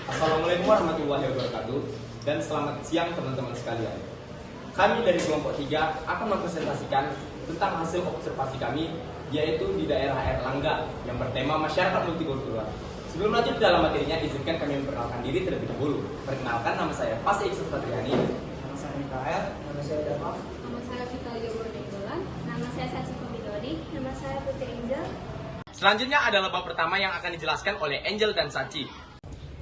Assalamualaikum warahmatullahi wabarakatuh dan selamat siang teman-teman sekalian. Kami dari kelompok 3 akan mempresentasikan tentang hasil observasi kami, yaitu di daerah Erlangga yang bertema masyarakat multikultural. Sebelum lanjut dalam materinya, izinkan kami memperkenalkan diri terlebih dahulu. Perkenalkan, nama saya Pasai Iksan Satriani. Nama saya Mikael, nama saya Dama. Nama saya Vitalia Bordenggolan. Nama saya Saci Komidori. Nama saya Putri Angel. Selanjutnya adalah bab pertama yang akan dijelaskan oleh Angel dan Saci.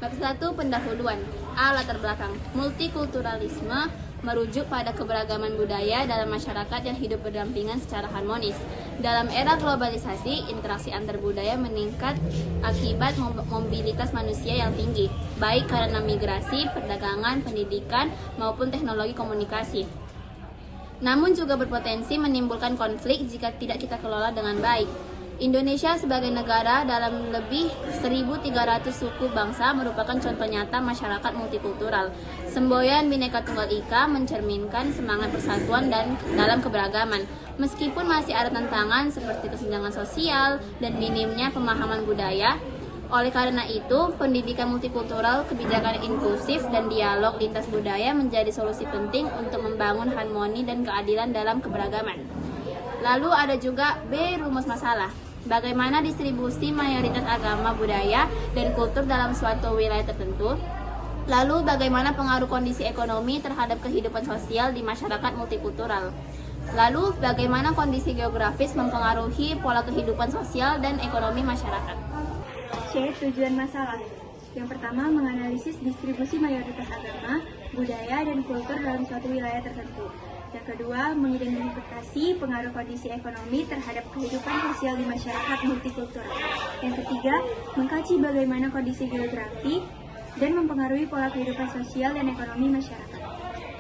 Bab 1, pendahuluan. A. Latar belakang. Multikulturalisme merujuk pada keberagaman budaya dalam masyarakat yang hidup berdampingan secara harmonis. Dalam era globalisasi, interaksi antar budaya meningkat akibat mobilitas manusia yang tinggi, baik karena migrasi, perdagangan, pendidikan, maupun teknologi komunikasi. Namun juga berpotensi menimbulkan konflik jika tidak kita kelola dengan baik. Indonesia sebagai negara dalam lebih 1.300 suku bangsa merupakan contoh nyata masyarakat multikultural. Semboyan Bhinneka Tunggal Ika mencerminkan semangat persatuan dan dalam keberagaman. Meskipun masih ada tantangan seperti kesenjangan sosial dan minimnya pemahaman budaya, oleh karena itu, pendidikan multikultural, kebijakan inklusif, dan dialog lintas budaya menjadi solusi penting untuk membangun harmoni dan keadilan dalam keberagaman. Lalu ada juga B. Rumus masalah. Bagaimana distribusi mayoritas agama, budaya, dan kultur dalam suatu wilayah tertentu. Lalu bagaimana pengaruh kondisi ekonomi terhadap kehidupan sosial di masyarakat multikultural. Lalu bagaimana kondisi geografis mempengaruhi pola kehidupan sosial dan ekonomi masyarakat. C. Tujuan masalah. Yang pertama, menganalisis distribusi mayoritas agama, budaya, dan kultur dalam suatu wilayah tertentu. Yang kedua, mengidentifikasi pengaruh kondisi ekonomi terhadap kehidupan sosial di masyarakat multikultural. Yang ketiga, mengkaji bagaimana kondisi geografi dan mempengaruhi pola kehidupan sosial dan ekonomi masyarakat.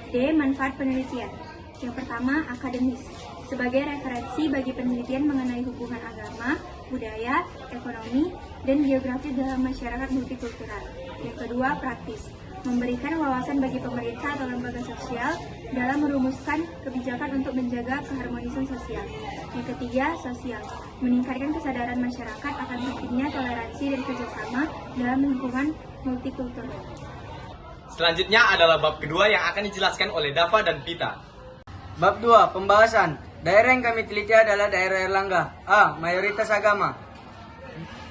D. Manfaat penelitian. Yang pertama, akademis. Sebagai referensi bagi penelitian mengenai hubungan agama, budaya, ekonomi, dan geografi dalam masyarakat multikultural. Yang kedua, praktis. Memberikan wawasan bagi pemerintah atau lembaga sosial dalam merumuskan kebijakan untuk menjaga keharmonisan sosial. Yang ketiga, sosial. Meningkatkan kesadaran masyarakat akan pentingnya toleransi dan kerjasama dalam lingkungan multikultural. Selanjutnya adalah bab kedua yang akan dijelaskan oleh Dava dan Pita. Bab 2, pembahasan. Daerah yang kami teliti adalah daerah Erlangga. A. Mayoritas agama.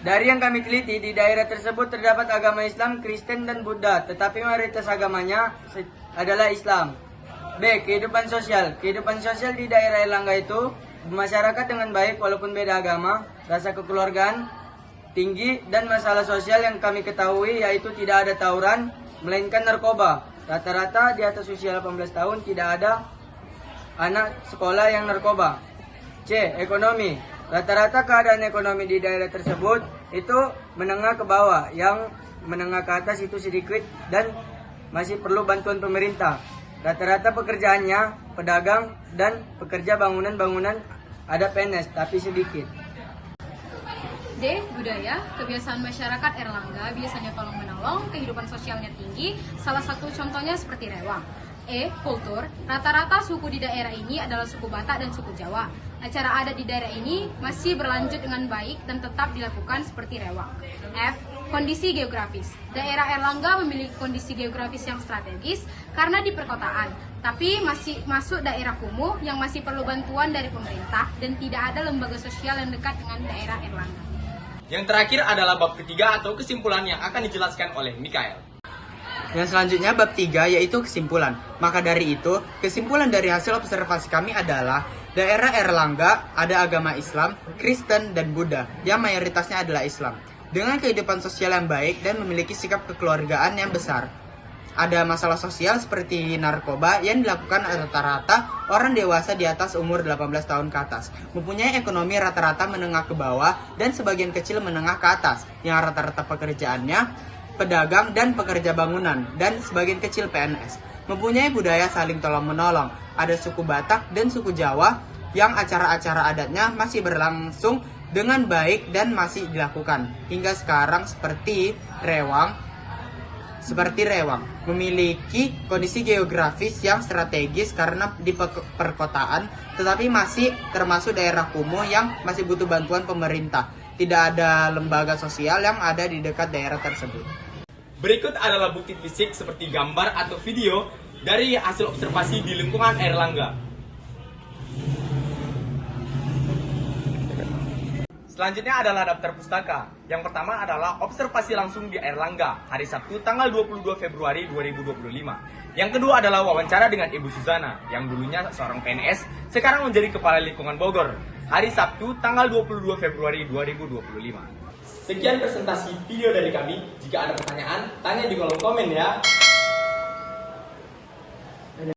Dari yang kami teliti, di daerah tersebut terdapat agama Islam, Kristen, dan Buddha, tetapi mayoritas agamanya adalah Islam. B. Kehidupan sosial. Kehidupan sosial di daerah Erlangga itu masyarakat dengan baik walaupun beda agama, rasa kekeluargaan tinggi, dan masalah sosial yang kami ketahui yaitu tidak ada tawuran, melainkan narkoba. Rata-rata di atas usia 18 tahun tidak ada anak sekolah yang narkoba. C. Ekonomi. Rata-rata keadaan ekonomi di daerah tersebut itu menengah ke bawah, yang menengah ke atas itu sedikit dan masih perlu bantuan pemerintah. Rata-rata pekerjaannya pedagang dan pekerja bangunan-bangunan, ada PNS tapi sedikit. D. Budaya. Kebiasaan masyarakat Erlangga biasanya tolong menolong, kehidupan sosialnya tinggi, salah satu contohnya seperti rewang. E. Kultur. Rata-rata suku di daerah ini adalah suku Batak dan suku Jawa. Acara adat di daerah ini masih berlanjut dengan baik dan tetap dilakukan seperti rewang. F. Kondisi geografis. Daerah Erlangga memiliki kondisi geografis yang strategis karena di perkotaan, tapi masih masuk daerah kumuh yang masih perlu bantuan dari pemerintah dan tidak ada lembaga sosial yang dekat dengan daerah Erlangga. Yang terakhir adalah bab ketiga atau kesimpulan yang akan dijelaskan oleh Mikael. Yang selanjutnya bab 3 yaitu kesimpulan. Maka dari itu, kesimpulan dari hasil observasi kami adalah daerah Erlangga ada agama Islam, Kristen, dan Buddha yang mayoritasnya adalah Islam, dengan kehidupan sosial yang baik dan memiliki sikap kekeluargaan yang besar. Ada masalah sosial seperti narkoba yang dilakukan rata-rata orang dewasa di atas umur 18 tahun ke atas, mempunyai ekonomi rata-rata menengah ke bawah dan sebagian kecil menengah ke atas, yang rata-rata pekerjaannya pedagang dan pekerja bangunan, dan sebagian kecil PNS. Mempunyai budaya saling tolong-menolong. Ada suku Batak dan suku Jawa yang acara-acara adatnya masih berlangsung dengan baik dan masih dilakukan hingga sekarang seperti rewang. Memiliki kondisi geografis yang strategis karena di perkotaan, tetapi masih termasuk daerah kumuh yang masih butuh bantuan pemerintah. Tidak ada lembaga sosial yang ada di dekat daerah tersebut. Berikut adalah bukti fisik seperti gambar atau video dari hasil observasi di lingkungan Airlangga. Selanjutnya adalah daftar pustaka. Yang pertama adalah observasi langsung di Airlangga hari Sabtu tanggal 22 Februari 2025. Yang kedua adalah wawancara dengan Ibu Suzana yang dulunya seorang PNS, sekarang menjadi Kepala Lingkungan Bogor hari Sabtu tanggal 22 Februari 2025. Sekian presentasi video dari kami. Jika ada pertanyaan, tanya di kolom komen ya.